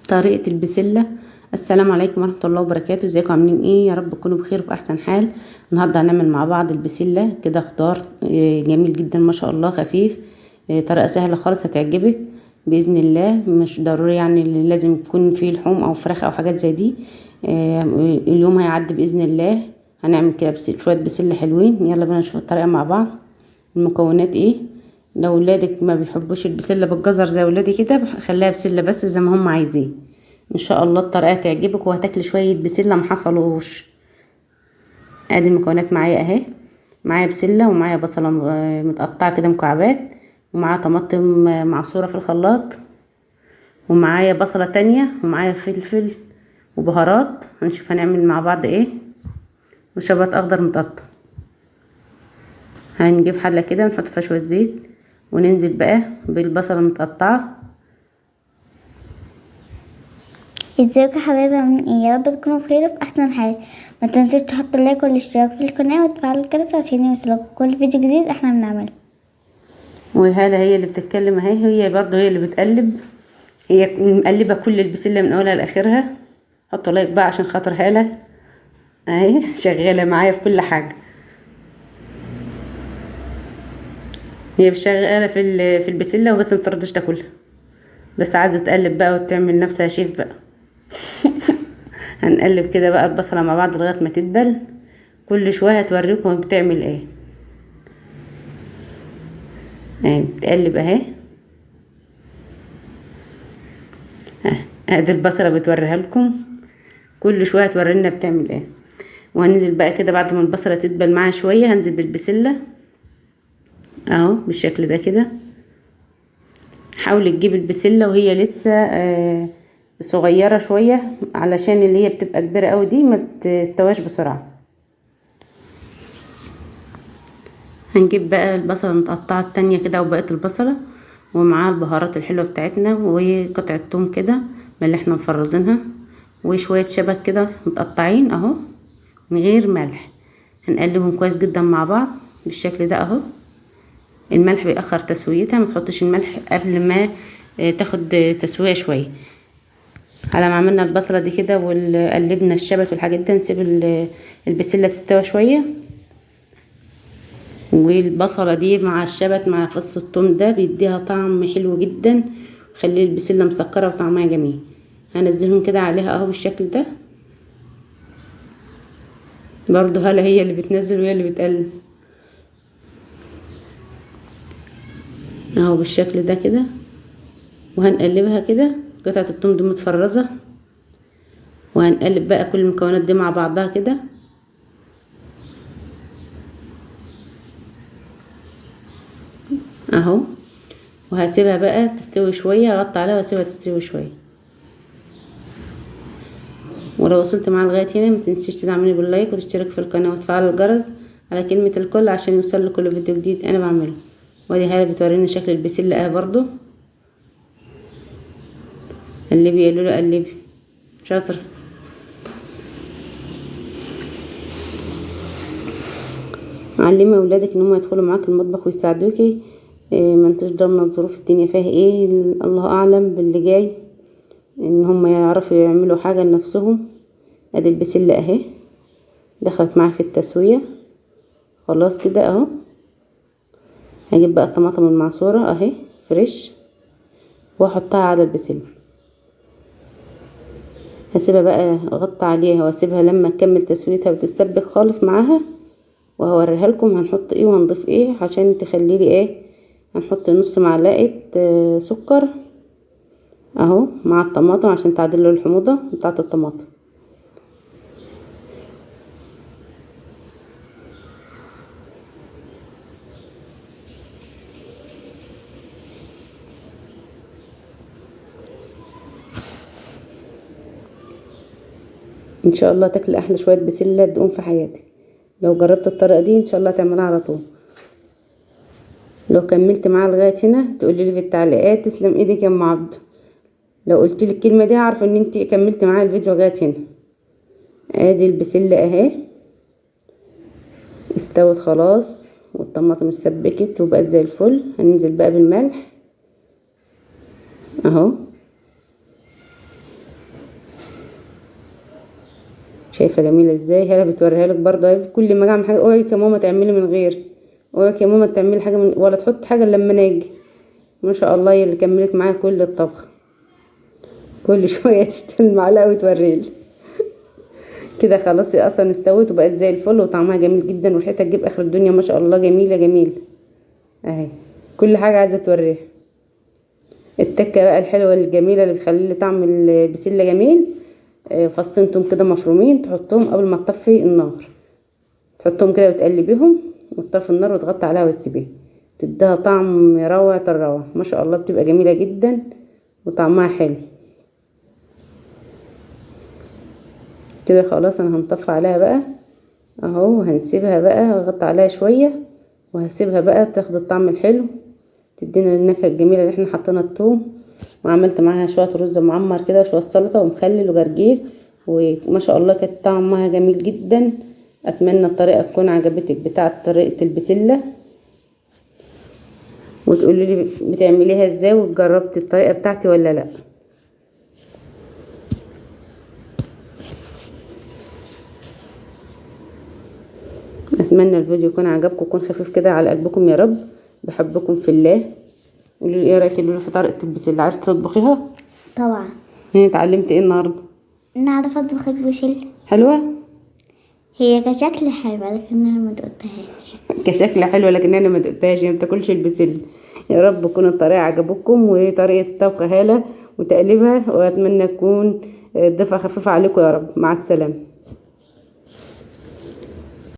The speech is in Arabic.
طريقة البسلة. السلام عليكم ورحمة الله وبركاته. ازيكم عاملين ايه؟ يا رب تكونوا بخير وفي احسن حال. النهاردة هنعمل مع بعض البسلة كده، خضار جميل جدا ما شاء الله، خفيف. طريقة سهلة خالص هتعجبك بإذن الله. مش ضروري يعني لازم يكون فيه لحوم او فراخ او حاجات زي دي. اليوم هيعدي بإذن الله. هنعمل كده شوية بسلة حلوين. يلا بينا نشوف الطريقة مع بعض. المكونات ايه؟ لو ولادك ما بيحبوش البسله بالجزر زي ولادي كده، خليها بسله بس زي ما هم عايزين. ان شاء الله الطريقه تعجبك وهتاكلي شويه بسله ما حصلوش. ادي المكونات معايا اهي. معايا بسله ومعايا بصله متقطعه كده مكعبات، ومعايا طماطم معصوره في الخلاط، ومعايا بصله تانية، ومعايا فلفل وبهارات. هنشوف هنعمل مع بعض ايه. وشبت اخضر متقطع. هنجيب حله كده ونحط فيها شويه زيت، وننزل بقى بالبصله المتقطعه. ازيكم يا حبايبي، عاملين ايه؟ يا رب تكونوا بخير وفي احسن حال. ما تنسوش تحطوا لايك والاشتراك في القناه وتفعلوا الجرس عشان يوصلكوا كل فيديو جديد احنا بنعمله. وهالة هي اللي بتتكلم اهي، هي برضه هي اللي بتقلب. هي مقلبه كل البسله من اولها لاخرها. حطوا لايك بقى عشان خاطر هالة اهي شغاله معايا في كل حاجه. هي شغاله في البسله وبس، ما بترضاش تاكلها، بس عايزه تقلب بقى وتعمل نفسها شيف بقى. هنقلب كده بقى البصله مع بعض لغايه ما تدبل. كل شويه هتوريكم بتعمل ايه. اهي بتقلب اهي. ادي البصله بتوريها لكم، كل شويه تورينا بتعمل ايه. وهننزل بقى كده بعد ما البصله تدبل معاها شويه، هنزل بالبسله اهو بالشكل ده كده. حاولي تجيب البسله وهي لسه صغيره شويه، علشان اللي هي بتبقى كبيره قوي دي ما بتستواش بسرعه. هنجيب بقى البصله المتقطعه التانية كده وبقيه البصله، ومعاها البهارات الحلوه بتاعتنا، وقطعه توم كده من اللي احنا مفرزينها، وشويه شبت كده متقطعين اهو من غير ملح. هنقلبهم كويس جدا مع بعض بالشكل ده اهو. الملح بيأخر تسويتها، ما تحطش الملح قبل ما تاخد تسويه شويه. على ما عملنا البصله دي كده وقلبنا الشبت والحاجات دي، نسيب البسله تستوي شويه. والبصله دي مع الشبت مع فص الثوم ده بيديها طعم حلو جدا، خلي البسله مسكره وطعمها جميل. هنزلهم كده عليها اهو بالشكل ده. برضو هلا هي اللي بتنزل وهي اللي بتقلب اهو بالشكل ده كده. وهنقلبها كده، قطعه الثوم دي متفرزه، وهنقلب بقى كل المكونات دي مع بعضها كده اهو. وهسيبها بقى تستوي شويه، اغطي عليها واسيبها تستوي شويه. ولو وصلت معايا لغايه هنا، ما تنسيش تدعمني باللايك وتشترك في القناه وتفعل الجرس على كلمه الكل عشان يوصل كل فيديو جديد انا بعمله. ودي هاله بتورينا شكل البسله اهي برضو. قلبي يا لولو قلبي، شاطر. علمي اولادك ان هم يدخلوا معاك المطبخ ويساعدوكي. ما انتش ضامنه ظروف الدنيا فيها ايه، الله اعلم باللي جاي، ان هم يعرفوا يعملوا حاجه لنفسهم. ادي البسله اهي دخلت معايا في التسويه خلاص كده اهو. هجيب بقى الطماطم المعصوره اهي فريش، واحطها على البسله. هسيبها بقى اغطي عليها واسيبها لما تكمل تسويتها وتتسبك خالص معاها، وهوريها لكم هنحط ايه وهنضيف ايه عشان تخلي لي ايه. هنحط نص معلقه سكر اهو مع الطماطم عشان تعدل له الحموضه بتاعه الطماطم. ان شاء الله تاكل احلى شويه بسله تدوم في حياتك. لو جربت الطريقه دي ان شاء الله تعملها على طول. لو كملت معايا لغايه هنا تقولي لي في التعليقات تسلم ايدك يا ام عبد. لو قلت لي الكلمه دي اعرف ان انت كملت معايا الفيديو لغايه هنا. ادي البسله اهي استوت خلاص، والطماطم اتسبكت وبقت زي الفل. هننزل بقى بالملح اهو. شايفه جميله ازاي؟ هلا بتوريها لك برضه اهي. كل ما اجي اعمل حاجه اوعي يا ماما تعملي من غير، اوعي يا ماما تعملي حاجه من ولا تحط حاجه لما ناجي. ما شاء الله هي اللي كملت معايا كل الطبخ، كل شويه تشتري المعلقه وتوريلي. كده خلاص هي اصلا استوت وبقت زي الفل وطعمها جميل جدا وريحتها تجيب اخر الدنيا ما شاء الله. جميله جميله اهي، كل حاجه عايزه توريها. التكه بقى الحلوه الجميله اللي بتخلي لي طعم البسله جميل، فصين توم كده مفرومين تحطهم قبل ما تطفي النار، تحطهم كده وتقلبيهم وتطفي النار وتغطي عليها وتسيبيها، تديها طعم روعة الروعة ما شاء الله. بتبقى جميلة جدا وطعمها حلو. كده خلاص انا هنطفي عليها بقى اهو، هنسيبها بقى اغطي عليها شوية وهسيبها بقى تاخد الطعم الحلو، تدينا النكهة الجميلة اللي احنا حطينا الثوم. وعملت معاها شوية رز معمر كده وشوية سلطة ومخلل وجرجير، وما شاء الله كانت طعمها جميل جدا. اتمنى الطريقة تكون عجبتك بتاعة طريقة البسلة، وتقولي لي بتعمليها ازاي وجربت الطريقة بتاعتي ولا لا. اتمنى الفيديو يكون عجبكم ويكون خفيف كده على قلبكم يا رب. بحبكم في الله. قولوا لي ايه رايك في طريقة البسلة، عرفتي تطبخيها؟ طبعا. اتعلمتي ايه النهارده؟ نعرف اطبخ البسلة. حلوة؟ هي كشكل حلوة لكن انا ما دقتهاش. كشكل حلوة لكن انا ما دقتهاش، ما بتاكلش البسلة. يا رب تكون الطريقة عجبتكم وطريقة طبخ هالة وتقليبها، واتمنى تكون ضيفة خفيفة عليكم يا رب. مع السلامة.